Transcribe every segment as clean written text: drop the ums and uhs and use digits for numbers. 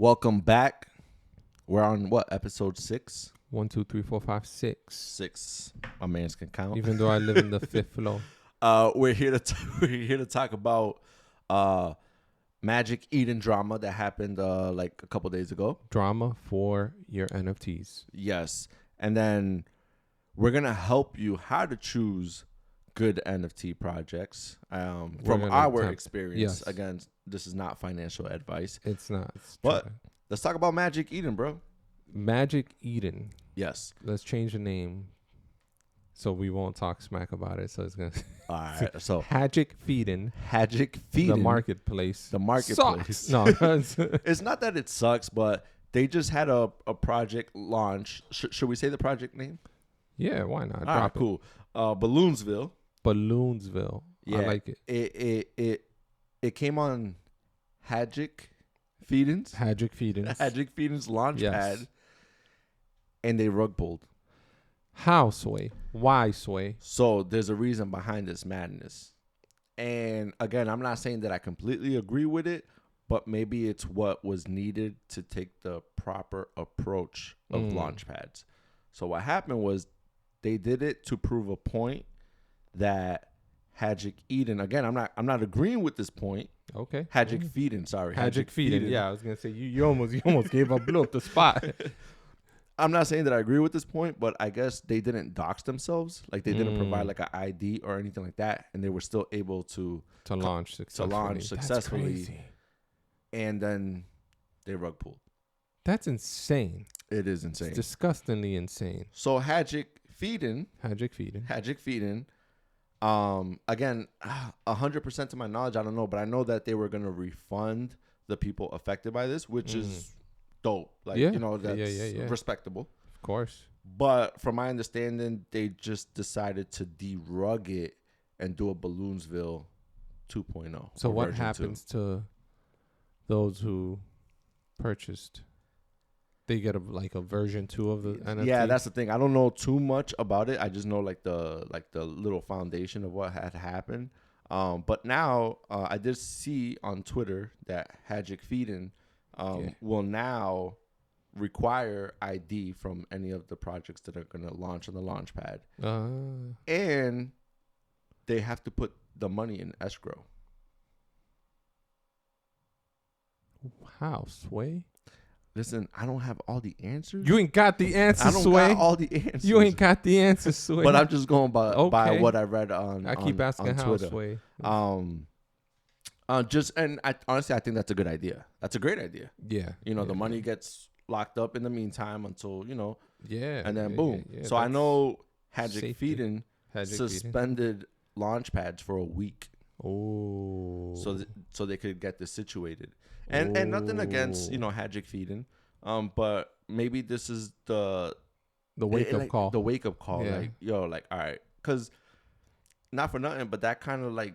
Welcome back. We're on what, episode 6? 1, 2, 3, 4, 5, 6. 6. My man's can count. Even though I live in the fifth floor. We're here to talk about Magic Eden drama that happened like a couple days ago. Drama for your NFTs. Yes, and then we're gonna help you how to choose good NFT projects from our experience. Yes. Again, this is not financial advice. It's not. But let's talk about Magic Eden, bro. Magic Eden. Yes. Let's change the name so we won't talk smack about it. So it's going to... All right. So Magic Eden. Magic Feeden. The marketplace. The marketplace. Sucks. No. It's not that it sucks, but they just had a project launch. Should we say the project name? Yeah, why not? All Drop right, cool. Balloonsville. Balloonsville. Yeah, I like it. It came on Magic Feeden's. Magic Feeden's. Magic Feeden's Launchpad. Yes. And they rug pulled. How, Sway? Why, Sway? So there's a reason behind this madness. And again, I'm not saying that I completely agree with it, but maybe it's what was needed to take the proper approach of Launchpads. So what happened was they did it to prove a point that Magic Eden, again, I'm not agreeing with this point. Okay. Magic Feeden, sorry. Magic Feeden. Yeah, I was gonna say you almost gave up, blew up the spot. I'm not saying that I agree with this point, but I guess they didn't dox themselves. Like they didn't provide like an ID or anything like that, and they were still able to launch successfully. That's crazy. And then they rug pulled. That's insane. It is insane. It's disgustingly insane. So Magic Feeden. Again, 100% to my knowledge, I don't know, but I know that they were gonna refund the people affected by this, which is dope. Like, you know, that's respectable. Of course. But from my understanding, they just decided to derug it and do a Balloonsville 2.0. So what happens to those who purchased? They get a version 2 of the NFT? Yeah, that's the thing. I don't know too much about it. I just know like the little foundation of what had happened. But now I did see on Twitter that Magic Feeden will now require ID from any of the projects that are going to launch on the Launchpad. And they have to put the money in escrow. How, Sway? Listen, I don't have all the answers. You ain't got the answers, I don't Sway. got all the answers. You ain't got the answers, Sway. But I'm just going by what I read on Twitter. I keep asking how, Sway. Honestly, I think that's a good idea. That's a great idea. Yeah. You know, the money gets locked up in the meantime until, you know. Yeah. And then boom. Yeah, so I know Magic Feeden suspended Launchpads for a week. Oh. So they could get this situated. And nothing against, you know, Magic Feeden. But maybe this is the wake up call. The wake up call. Yeah. Like, yo, like, all right. Because not for nothing, but that kind of like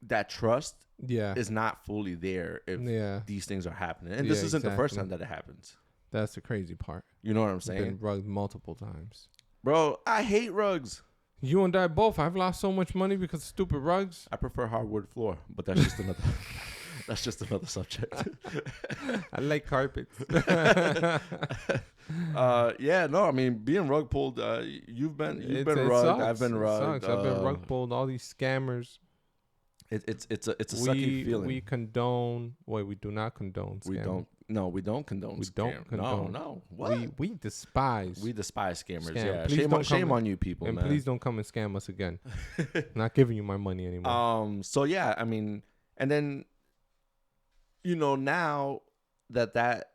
that trust is not fully there if these things are happening. And this isn't the first time that it happens. That's the crazy part. You know what I'm saying? Been rugged multiple times. Bro, I hate rugs. You and I both. I've lost so much money because of stupid rugs. I prefer hardwood floor, but that's just another that's just another subject. I like carpets. Yeah, no, I mean being rug pulled, you've been rugged, I've been rugged. I've been rug pulled, all these scammers. It's a sucky feeling. We condone. Wait, we do not condone. We don't. No, we don't condone. We don't condone. No. What? We despise. We despise scammers. Scam. Yeah. Shame on you people. And man. Please don't come and scam us again. Not giving you my money anymore. So yeah, I mean, and then, you know, now that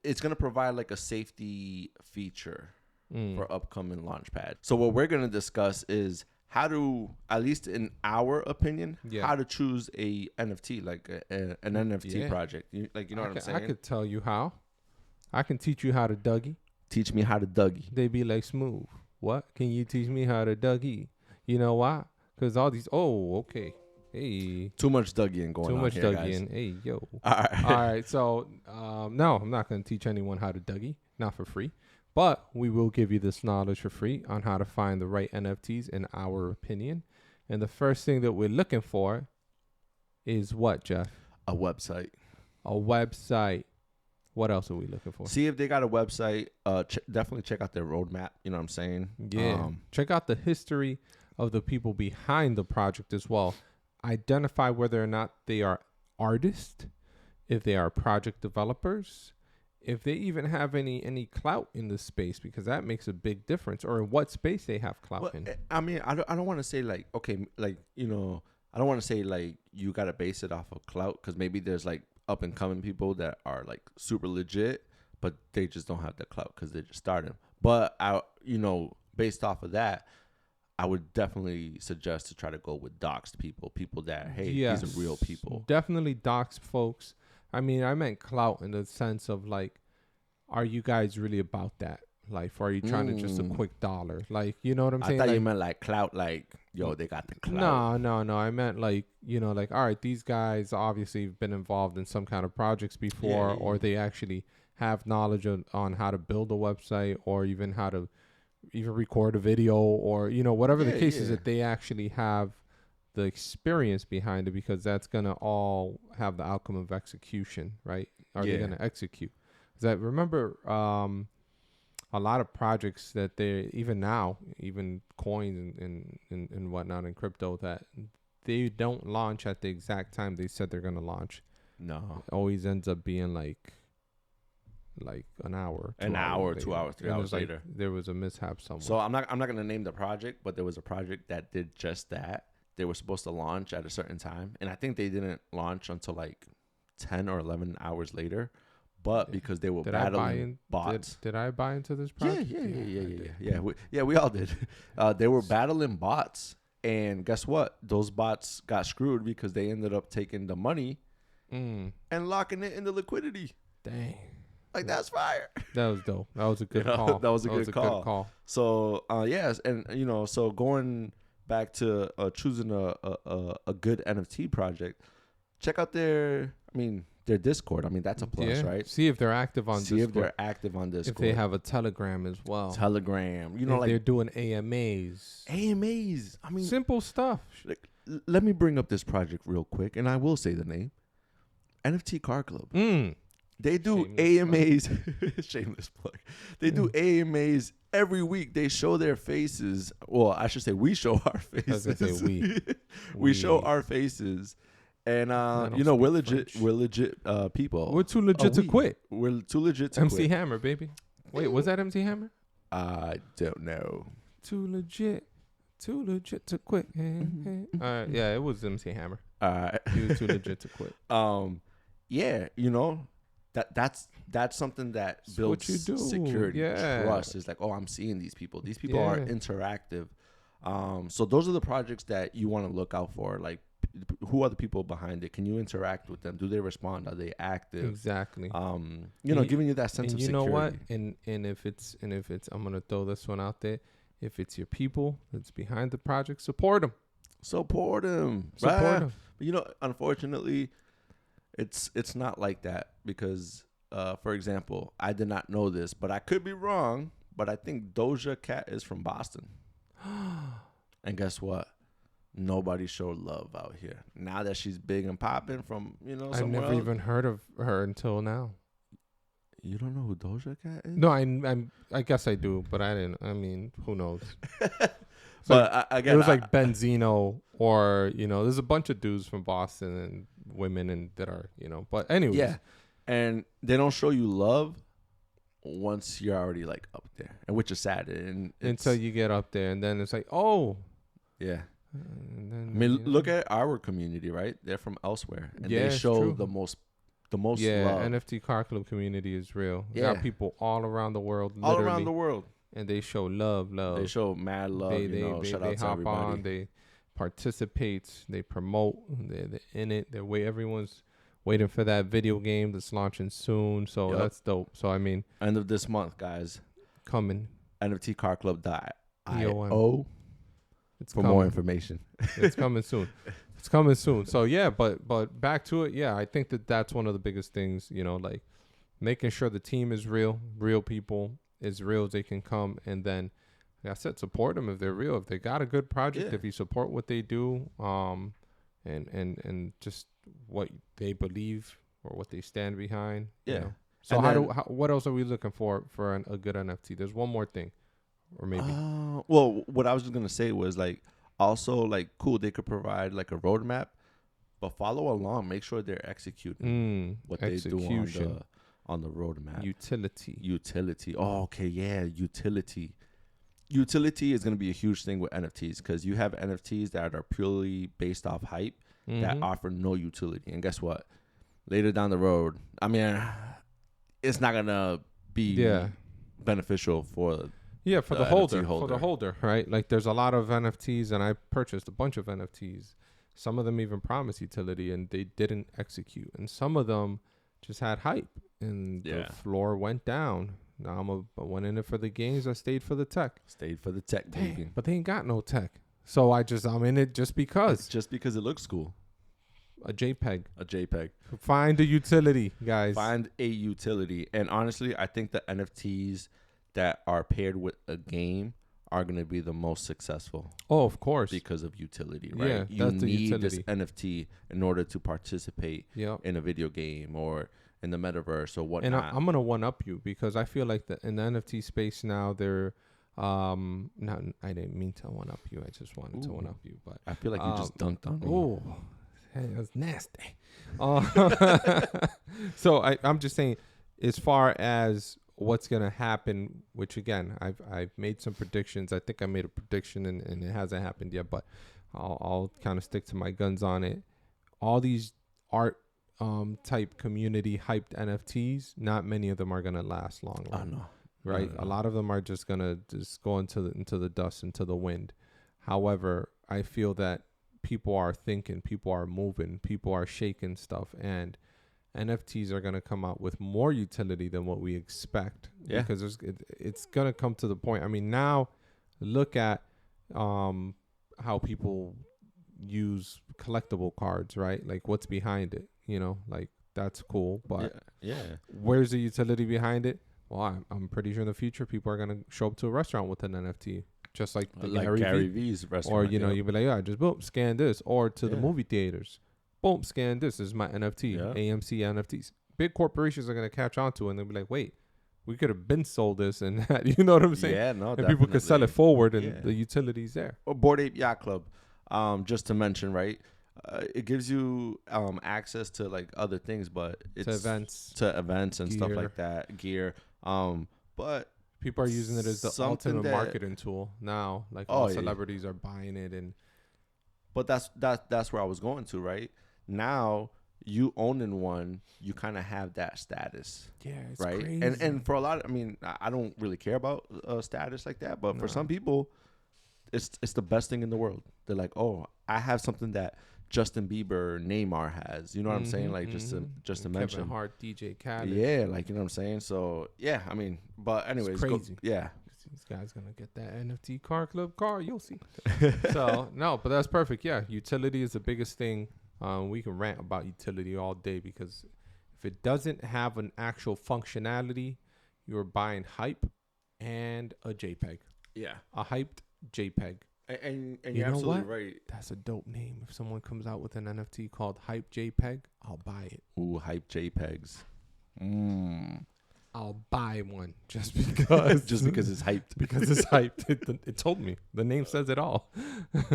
it's gonna provide like a safety feature for upcoming Launchpad. So what we're gonna discuss is how to, at least in our opinion, how to choose a NFT, like an NFT project. You know what I'm saying? I could tell you how. I can teach you how to Dougie. Teach me how to Dougie. They be like, Smooth. What? Can you teach me how to Dougie? You know why? Because all these, okay. Hey. Too much Dougieing going on. Too much here, Dougieing. Hey, yo. All right. So, no, I'm not going to teach anyone how to Dougie. Not for free. But we will give you this knowledge for free on how to find the right NFTs in our opinion. And the first thing that we're looking for is what, Jeff? A website. A website. What else are we looking for? See if they got a website. Definitely check out their roadmap. You know what I'm saying? Yeah. Check out the history of the people behind the project as well. Identify whether or not they are artists, if they are project developers, if they even have any clout in the space, because that makes a big difference, or in what space they have clout in. I mean, I don't want to say like, okay, like, you know, I don't want to say like you got to base it off of clout, because maybe there's like up and coming people that are like super legit, but they just don't have the clout because they're just starting. But you know, based off of that, I would definitely suggest to try to go with doxed people that, hey, yes, these are real people. Definitely doxed folks. I mean, I meant clout in the sense of like, are you guys really about that life? Or are you trying to just a quick dollar? Like, you know what I'm saying? I thought like, you meant like clout, like, yo, they got the clout. No. I meant like, you know, like, all right, these guys obviously have been involved in some kind of projects before, or they actually have knowledge on how to build a website, or even how to even record a video, or, you know, whatever the case is, that they actually have the experience behind it, because that's going to all have the outcome of execution, right? Are they going to execute? Because I remember a lot of projects that they, even now, even coins and whatnot in crypto, that they don't launch at the exact time they said they're going to launch. No. It always ends up being like an hour, 2 hours, 2 hours, 3 hours later. There was a mishap somewhere. So I'm not gonna name the project, but there was a project that did just that. They were supposed to launch at a certain time, and I think they didn't launch until like 10 or 11 hours later. But because they were battling bots. Did I buy into this project? Yeah. We all did. They were battling bots, and guess what? Those bots got screwed because they ended up taking the money and locking it in the liquidity. Dang. Like, that's fire. That was dope. That was a good call. That was a good call. So, yes, and, you know, so going back to choosing a good NFT project, check out their Discord. I mean, that's a plus, right? See if they're active on Discord. See if they're active on Discord. If they have a Telegram as well. Telegram. You know, if like, they're doing AMAs. I mean, simple stuff. Like, let me bring up this project real quick, and I will say the name. NFT Car Club. They do AMAs. Shameless plug. They do AMAs every week. They show their faces. Well, I should say we show our faces. I was gonna say we show our faces. And, you know, we're legit people. We're too legit to quit. We're too legit to quit. MC Hammer, baby. Wait, was that MC Hammer? I don't know. Too legit to quit. Yeah, it was MC Hammer. He was too legit to quit. Yeah, you know, that's something that builds security, trust. It's like, oh, I'm seeing these people. These people are interactive. So those are the projects that you want to look out for. Like, who are the people behind it? Can you interact with them? Do they respond? Are they active? Exactly. You know, giving you that sense of security. You know what? And if it's I'm gonna throw this one out there. If it's your people that's behind the project, support them. Support them. But, you know, unfortunately, it's not like that because, for example, I did not know this, but I could be wrong. But I think DOJA Cat is from Boston. And guess what? Nobody showed love out here. Now that she's big and popping from, you know, somewhere I've never else. even heard of her until now. You don't know who DOJA Cat is? No, I guess I do, but I didn't. I mean, who knows? But it was like Benzino, or, you know, there's a bunch of dudes from Boston and women and that are, you know. But anyways, yeah, and they don't show you love once you're already like up there, and which is sad. And until you get up there, and then it's like, oh, yeah. And then, I mean, look at our community, right? They're from elsewhere, and they show the most love. NFT Car Club community is real. You got people all around the world, all around the world, and they show love. They show mad love. Shout out to hop everybody. on, they participate, they promote, they're in it. Everyone's waiting for that video game that's launching soon. So that's dope. So I mean, end of this month, guys, coming. NFTCarClub.io. It's for more information. It's coming soon. It's coming soon. So yeah, but back to it. Yeah, I think that's one of the biggest things, you know, like making sure the team is real people, as real as they can come. And then, like I said, support them if they're real. If they got a good project, if you support what they do, and just what they believe or what they stand behind. You know, So what else are we looking for a good NFT? There's one more thing, or maybe. Well, what I was just gonna say was like also like cool. They could provide like a roadmap, but follow along. Make sure they're executing what they do on the roadmap. Utility. Oh, okay, yeah, utility. Utility is gonna be a huge thing with NFTs because you have NFTs that are purely based off hype that offer no utility. And guess what? Later down the road, I mean, it's not gonna be beneficial for the holder, right? Like there's a lot of NFTs, and I purchased a bunch of NFTs. Some of them even promised utility, and they didn't execute. And some of them just had hype, and the floor went down. Now I went in it for the games. I stayed for the tech. Baby. But they ain't got no tech, so I'm in it just because. Just because it looks cool. A JPEG. Find a utility, guys. Find a utility. And honestly, I think the NFTs that are paired with a game are going to be the most successful. Oh, of course. Because of utility, right? Yeah, you that's need the this NFT in order to participate in a video game or in the metaverse or whatnot. And I'm going to one-up you because I feel like in the NFT space now, they're... I didn't mean to one-up you. I just wanted to one-up you. But I feel like you just dunked on me. Oh, hey, that's nasty. So I'm just saying, as far as what's gonna happen, which again, I've made some predictions. I think I made a prediction and it hasn't happened yet, but I'll kind of stick to my guns on it. All these art type community hyped NFTs, not many of them are gonna last long. Oh no. Right, a lot of them are just gonna go into the dust, into the wind. However, I feel that people are thinking, people are moving, people are shaking stuff, and NFTs are going to come out with more utility than what we expect. Yeah. Because it's going to come to the point. I mean, now look at how people use collectible cards, right? Like what's behind it, like that's cool. But where's the utility behind it? Well, I'm pretty sure in the future people are going to show up to a restaurant with an NFT. Just like the Gary V's restaurant. Or, you'd be like, just boom, scan this. Or to the movie theaters. Boom, scan this. This is my NFT. Yeah. AMC NFTs. Big corporations are going to catch on to it, and they'll be like, wait, we could have been sold this and that. You know what I'm saying? Yeah, no, and people could sell it forward, and the utility's there. Or Bored Ape Yacht Club, just to mention, right? It gives you access to, like, other things, but it's... To events and stuff like that. Gear. But... People are using it as the ultimate marketing tool now. Like all celebrities are buying it, but that's where I was going to, right? Now you owning one, you kind of have that status. Yeah, it's right. Crazy. And for a lot, I mean, I don't really care about status like that, but for some people, it's the best thing in the world. They're like, oh, I have something that Justin Bieber, Neymar has. You know what I'm saying? Like just to mention. Kevin Hart, DJ Khaled. Yeah, like, you know what I'm saying? So yeah, I mean, but anyways, it's crazy. This guy's gonna get that NFT car club car. You'll see. So no, but that's perfect. Yeah, utility is the biggest thing. We can rant about utility all day because if it doesn't have an actual functionality, you're buying hype and a JPEG. Yeah, a hyped JPEG. And you're absolutely right. That's a dope name. If someone comes out with an NFT called Hype JPEG, I'll buy it. Ooh, Hype JPEGs. I'll buy one just because. Just because it's hyped. Because it's hyped. It told me. The name says it all.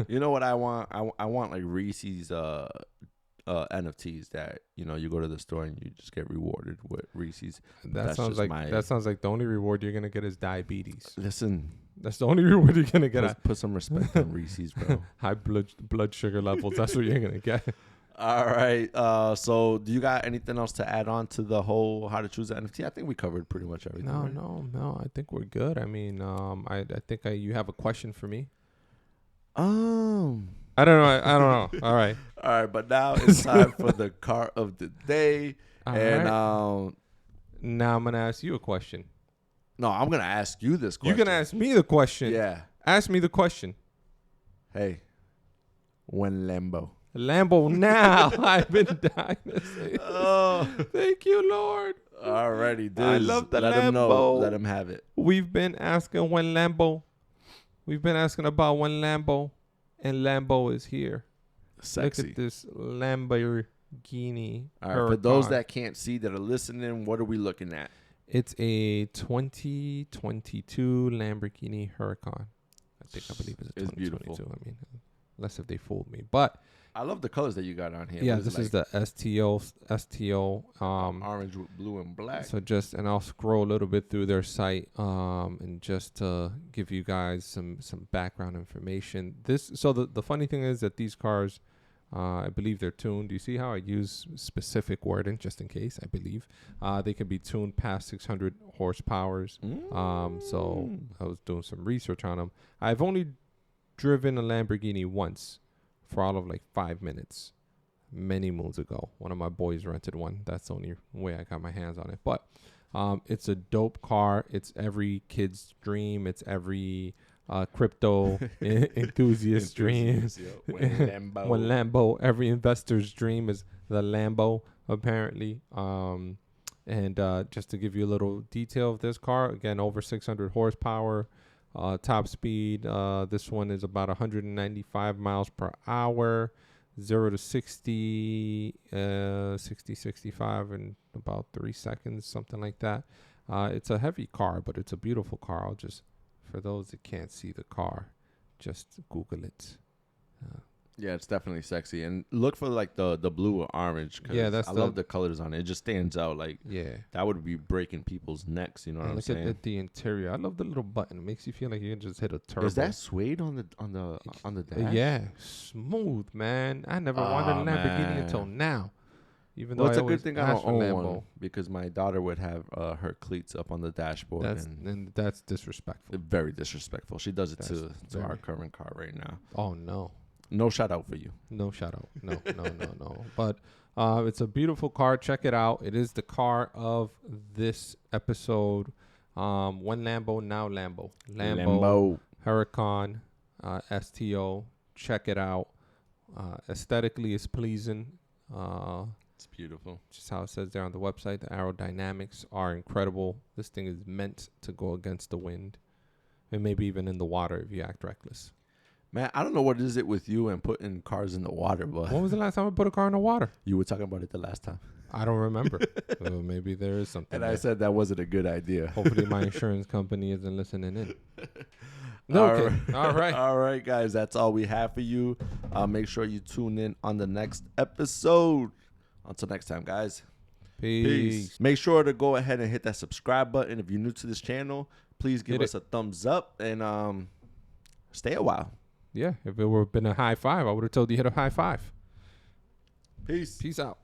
You know what I want? I want like Reese's NFTs that, you go to the store and you just get rewarded with Reese's. That sounds like the only reward you're gonna get is diabetes. Listen. That's the only reward you're going to get. Put some respect on Reese's, bro. High blood sugar levels. That's what you're going to get. All right. So do you got anything else to add on to the whole how to choose an NFT? I think we covered pretty much everything. No. I think we're good. I mean, I think you have a question for me. I don't know. All right. All right. But now it's time for the car of the day. Now I'm going to ask you a question. No, I'm going to ask you this question. You're going to ask me the question. Yeah. Ask me the question. Hey, when Lambo? Lambo now. I've been dying to say this. Thank you, Lord. Alrighty, dude. I love the Let Lambo. him know. Let him have it. We've been asking when Lambo. We've been asking about when Lambo. And Lambo is here. Sexy. Look at this Lambo Lamborghini. All right, for those Huracan. that can't see that are listening, what are we looking at? It's a 2022 Lamborghini Huracan. I believe it's a 2022. Beautiful. I mean, unless if they fooled me. But I love the colors that you got on here. yeah, this is the STO. Orange, blue, and black. So and I'll scroll a little bit through their site, and just to give you guys some background information. The funny thing is that these cars, I believe they're tuned. Do you see how I use specific wording just in case? I believe they can be tuned past 600 horsepower. So I was doing some research on them. I've only driven a Lamborghini once for all of like 5 minutes many moons ago. One of my boys rented one. That's the only way I got my hands on it. But it's a dope car. It's every kid's dream. It's every crypto enthusiast dream. When Lambo, every investor's dream is the Lambo, apparently. And just to give you a little detail of this car, again, over 600 horsepower, top speed. This one is about 195 miles per hour, 0 to 60, 65 in about 3 seconds, something like that. It's a heavy car, but it's a beautiful car. For those that can't see the car, just Google it. Yeah, it's definitely sexy. And look for like the blue or orange. Yeah, I love the colors on it. It just stands out. Like, yeah, that would be breaking people's necks. You know what I'm saying? Look at the interior. I love the little button. It makes you feel like you can just hit a turbo. Is that suede on the dash? Yeah, smooth, man. I never wanted a Lamborghini until now. Even though it's a good thing I don't own Lambo. one, because my daughter would have her cleats up on the dashboard. And that's disrespectful. Very disrespectful. She does it to our current car right now. Oh, no. No shout out for you. No shout out. No. But it's a beautiful car. Check it out. It is the car of this episode. One Lambo, now Lambo. Lambo. Huracan, STO. Check it out. Aesthetically, it's pleasing. It's beautiful. Just how it says there on the website. The aerodynamics are incredible. This thing is meant to go against the wind, and maybe even in the water if you act reckless. Man, I don't know what is it with you and putting cars in the water, but when was the last time I put a car in the water? You were talking about it the last time. I don't remember. Maybe there is something. And there. I said that wasn't a good idea. Hopefully my insurance company isn't listening in. No, okay. All right. All right, guys. That's all we have for you. Make sure you tune in on the next episode. Until next time, guys. Peace. Make sure to go ahead and hit that subscribe button. If you're new to this channel, please give us a thumbs up and stay a while. Yeah, if it would have been a high five, I would have told you hit a high five. Peace. Peace out.